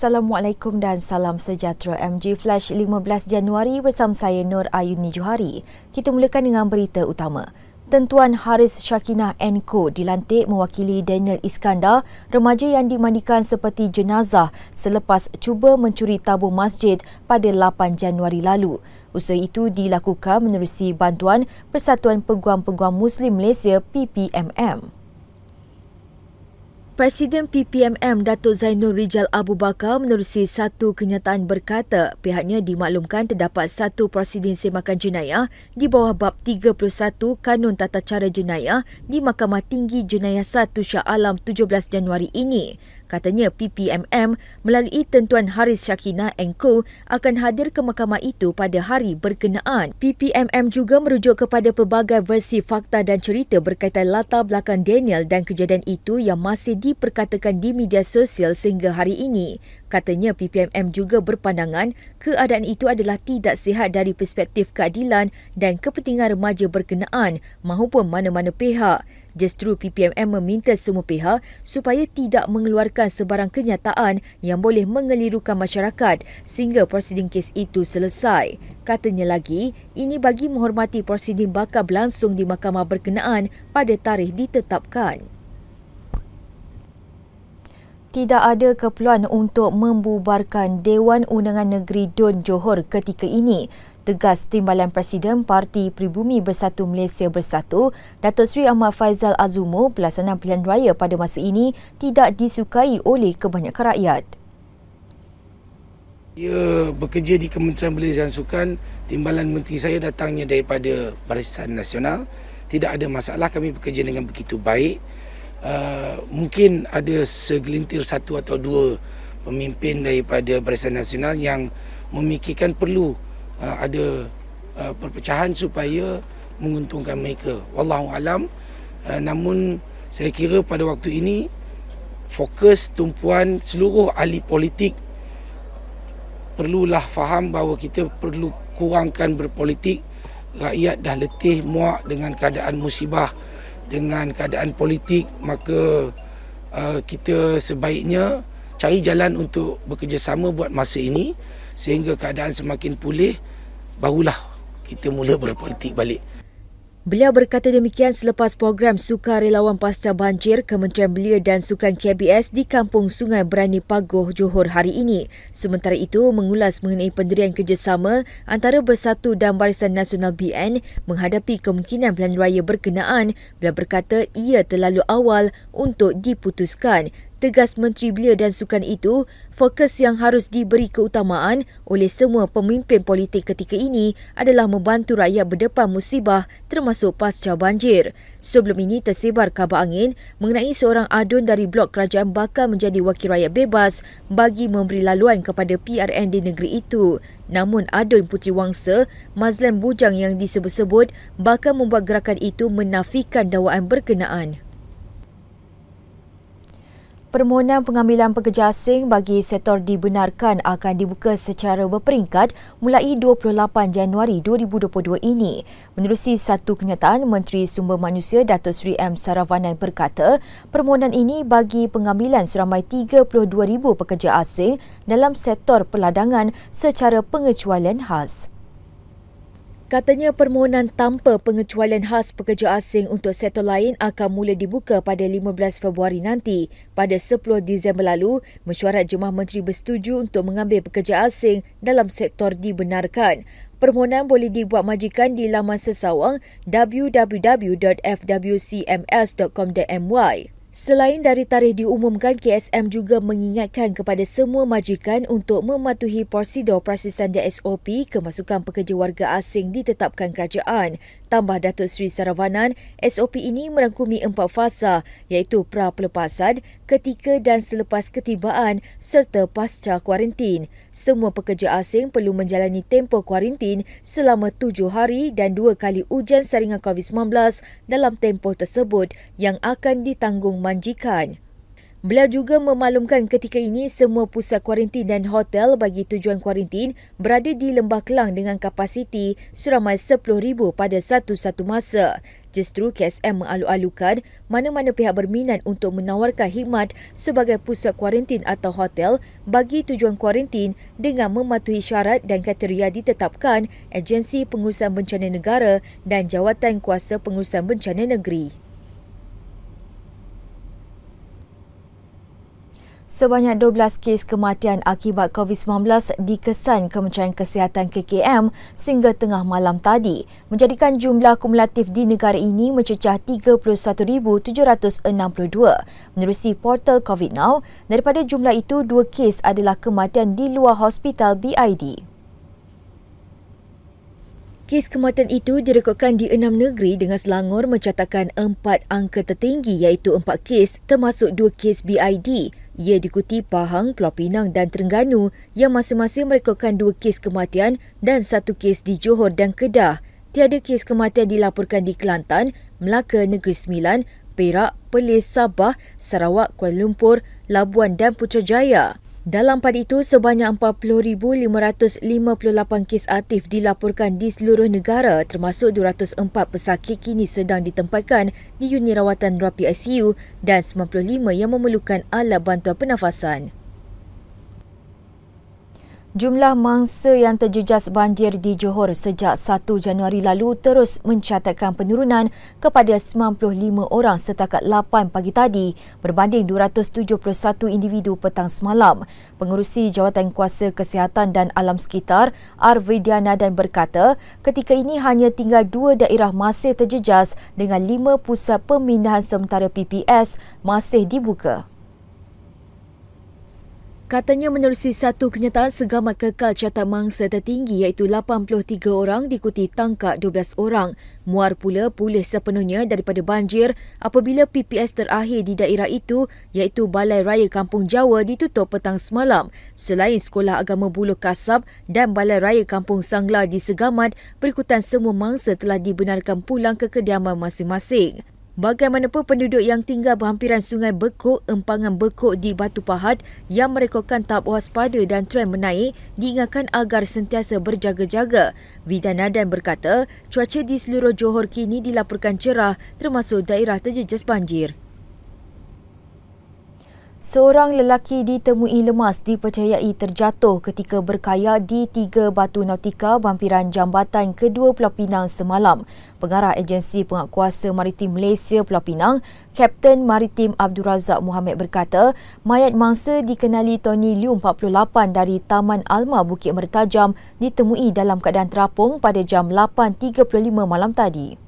Assalamualaikum dan salam sejahtera. MG Flash 15 Januari bersama saya Nur Ayuni Johari. Kita mulakan dengan berita utama. Tentuan Haris Syakinah & Co dilantik mewakili Daniel Iskandar, remaja yang dimandikan seperti jenazah selepas cuba mencuri tabung masjid pada 8 Januari lalu. Usaha itu dilakukan menerusi bantuan Persatuan Peguam-Peguam Muslim Malaysia PPMM. Presiden PPMM Datuk Zainul Rijal Abu Bakar menerusi satu kenyataan berkata pihaknya dimaklumkan terdapat satu prosiding semakan jenayah di bawah bab 31 Kanun Tata Cara Jenayah di Mahkamah Tinggi Jenayah 1 Shah Alam 17 Januari ini. Katanya PPMM melalui tentuan Haris Syakinah & Co akan hadir ke mahkamah itu pada hari berkenaan. PPMM juga merujuk kepada pelbagai versi fakta dan cerita berkaitan latar belakang Daniel dan kejadian itu yang masih diperkatakan di media sosial sehingga hari ini. Katanya PPMM juga berpandangan keadaan itu adalah tidak sihat dari perspektif keadilan dan kepentingan remaja berkenaan maupun mana-mana pihak. Justru PPMM meminta semua pihak supaya tidak mengeluarkan sebarang kenyataan yang boleh mengelirukan masyarakat sehingga prosiding kes itu selesai. Katanya lagi, ini bagi menghormati prosiding bakal berlangsung di mahkamah berkenaan pada tarikh ditetapkan. Tidak ada keperluan untuk membubarkan Dewan Undangan Negeri Dun Johor ketika ini. Tegas Timbalan Presiden Parti Pribumi Bersatu Malaysia Bersatu, Datuk Seri Ahmad Faizal Azumo, pelaksanaan pilihan raya pada masa ini tidak disukai oleh kebanyakan rakyat. Dia bekerja di Kementerian Belia dan Sukan, timbalan menteri saya datangnya daripada Barisan Nasional. Tidak ada masalah, kami bekerja dengan begitu baik. Mungkin ada segelintir satu atau dua pemimpin daripada Barisan Nasional yang memikirkan perlu ada perpecahan supaya menguntungkan mereka. Wallahualam. Namun saya kira pada waktu ini fokus tumpuan seluruh ahli politik perlulah faham bahawa kita perlu kurangkan berpolitik. Rakyat dah letih muak dengan keadaan musibah, dengan keadaan politik, maka kita sebaiknya cari jalan untuk bekerjasama buat masa ini sehingga keadaan semakin pulih, barulah kita mula berpolitik balik. Beliau berkata demikian selepas program Sukarelawan Pasca Banjir Kementerian Belia dan Sukan KBS di Kampung Sungai Berani Pagoh, Johor hari ini. Sementara itu, mengulas mengenai pendirian kerjasama antara Bersatu dan Barisan Nasional BN menghadapi kemungkinan pilihan raya berkenaan, beliau berkata ia terlalu awal untuk diputuskan. Tegas Menteri Belia dan Sukan itu, fokus yang harus diberi keutamaan oleh semua pemimpin politik ketika ini adalah membantu rakyat berdepan musibah termasuk pasca banjir. Sebelum ini tersebar kabar angin mengenai seorang adun dari blok kerajaan bakal menjadi wakil rakyat bebas bagi memberi laluan kepada PRN di negeri itu. Namun adun Puteri Wangsa, Mazlan Bujang yang disebut-sebut bakal membuat gerakan itu menafikan dakwaan berkenaan. Permohonan pengambilan pekerja asing bagi sektor dibenarkan akan dibuka secara berperingkat mulai 28 Januari 2022 ini. Menerusi satu kenyataan, Menteri Sumber Manusia Datuk Seri M. Saravanan berkata, permohonan ini bagi pengambilan seramai 32,000 pekerja asing dalam sektor perladangan secara pengecualian khas. Katanya permohonan tanpa pengecualian khas pekerja asing untuk sektor lain akan mula dibuka pada 15 Februari nanti. Pada 10 Disember lalu, mesyuarat Jemaah Menteri bersetuju untuk mengambil pekerja asing dalam sektor dibenarkan. Permohonan boleh dibuat majikan di laman sesawang www.fwcms.com.my. Selain dari tarikh diumumkan, KSM juga mengingatkan kepada semua majikan untuk mematuhi prosedur perasisan dan SOP kemasukan pekerja warga asing ditetapkan kerajaan. Tambah Datuk Seri Saravanan, SOP ini merangkumi 4 fasa iaitu pra-pelepasan, ketika dan selepas ketibaan serta pasca kuarantin. Semua pekerja asing perlu menjalani tempoh kuarantin selama 7 hari dan 2 kali ujian saringan COVID-19 dalam tempoh tersebut yang akan ditanggung majikan. Beliau juga memaklumkan ketika ini semua pusat kuarantin dan hotel bagi tujuan kuarantin berada di Lembah Kelang dengan kapasiti seramai 10,000 pada satu-satu masa. Justru KSM mengalu-alukan mana-mana pihak berminat untuk menawarkan khidmat sebagai pusat kuarantin atau hotel bagi tujuan kuarantin dengan mematuhi syarat dan kriteria ditetapkan Agensi Pengurusan Bencana Negara dan Jawatan Kuasa Pengurusan Bencana Negeri. Sebanyak 12 kes kematian akibat COVID-19 dikesan Kementerian Kesihatan KKM sehingga tengah malam tadi, menjadikan jumlah kumulatif di negara ini mencecah 31,762. Menerusi portal COVID Now, daripada jumlah itu, 2 kes adalah kematian di luar hospital BID. Kes kematian itu direkodkan di 6 negeri dengan Selangor mencatatkan 4 angka tertinggi iaitu 4 kes termasuk 2 kes BID. Ia diikuti Pahang, Pulau Pinang dan Terengganu yang masing-masing merekodkan 2 kes kematian dan 1 kes di Johor dan Kedah. Tiada kes kematian dilaporkan di Kelantan, Melaka, Negeri Sembilan, Perak, Perlis, Sabah, Sarawak, Kuala Lumpur, Labuan dan Putrajaya. Dalam pada itu, sebanyak 40,558 kes aktif dilaporkan di seluruh negara termasuk 204 pesakit kini sedang ditempatkan di unit rawatan rapi ICU dan 95 yang memerlukan alat bantuan pernafasan. Jumlah mangsa yang terjejas banjir di Johor sejak 1 Januari lalu terus mencatatkan penurunan kepada 95 orang setakat 8 pagi tadi berbanding 271 individu petang semalam. Pengerusi Jawatan Kuasa Kesihatan dan Alam Sekitar, R. Vidianadan berkata, ketika ini hanya tinggal 2 daerah masih terjejas dengan 5 pusat pemindahan sementara PPS masih dibuka. Katanya menerusi satu kenyataan segamat kekal catat mangsa tertinggi iaitu 83 orang diikuti tangkap 12 orang. Muar pula pulih sepenuhnya daripada banjir apabila PPS terakhir di daerah itu iaitu Balai Raya Kampung Jawa ditutup petang semalam. Selain Sekolah Agama Buloh Kasab dan Balai Raya Kampung Sangla di Segamat, berikutan semua mangsa telah dibenarkan pulang ke kediaman masing-masing. Bagaimanapun penduduk yang tinggal berhampiran Sungai Bekuk, empangan Bekuk di Batu Pahat yang merekodkan tahap waspada dan tren menaik diingatkan agar sentiasa berjaga-jaga. Vidianadan berkata, cuaca di seluruh Johor kini dilaporkan cerah termasuk daerah terjejas banjir. Seorang lelaki ditemui lemas dipercayai terjatuh ketika berkayak di 3 batu nautika berhampiran jambatan kedua Pulau Pinang semalam. Pengarah Agensi Penguatkuasa Maritim Malaysia Pulau Pinang, Kapten Maritim Abdul Razak Mohamed berkata, mayat mangsa dikenali Tony Liu 48 dari Taman Alma Bukit Mertajam ditemui dalam keadaan terapung pada jam 8.35 malam tadi.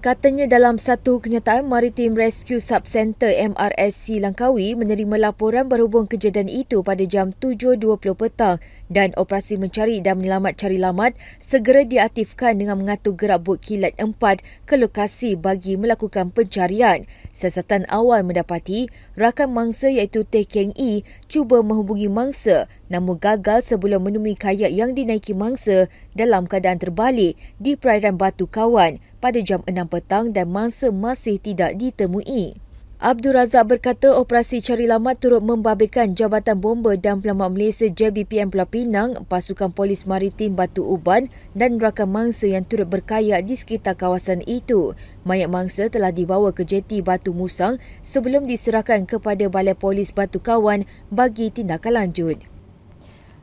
Katanya dalam satu kenyataan, Maritime Rescue Subcenter MRSC Langkawi menerima laporan berhubung kejadian itu pada jam 7.20 petang dan operasi mencari dan menyelamat cari lamat segera diaktifkan dengan mengatur gerak bot kilat 4 ke lokasi bagi melakukan pencarian. Siasatan awal mendapati rakan mangsa iaitu Teh Keng E cuba menghubungi mangsa namun gagal sebelum menemui kayak yang dinaiki mangsa dalam keadaan terbalik di perairan Batu Kawan pada jam 6 petang dan mangsa masih tidak ditemui. Abdul Razak berkata operasi cari lamat turut membabitkan Jabatan Bomba dan Penyelamat Malaysia JBPM Pulau Pinang, pasukan polis maritim Batu Uban dan rakan mangsa yang turut berkayak di sekitar kawasan itu. Mayat mangsa telah dibawa ke jeti Batu Musang sebelum diserahkan kepada Balai Polis Batu Kawan bagi tindakan lanjut.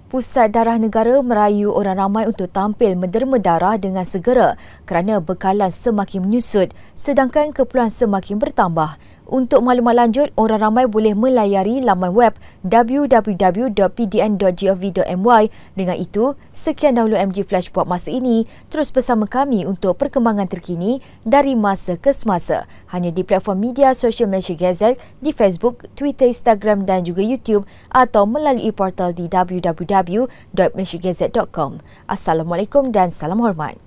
Pusat Darah Negara merayu orang ramai untuk tampil menderma darah dengan segera kerana bekalan semakin menyusut sedangkan keperluan semakin bertambah. Untuk maklumat lanjut, orang ramai boleh melayari laman web www.pdn.gov.my. Dengan itu, sekian dahulu MG Flash buat masa ini. Terus bersama kami untuk perkembangan terkini dari masa ke semasa. Hanya di platform media sosial Malaysia Gazette, di Facebook, Twitter, Instagram dan juga YouTube atau melalui portal di www.malaysiagazette.com. Assalamualaikum dan salam hormat.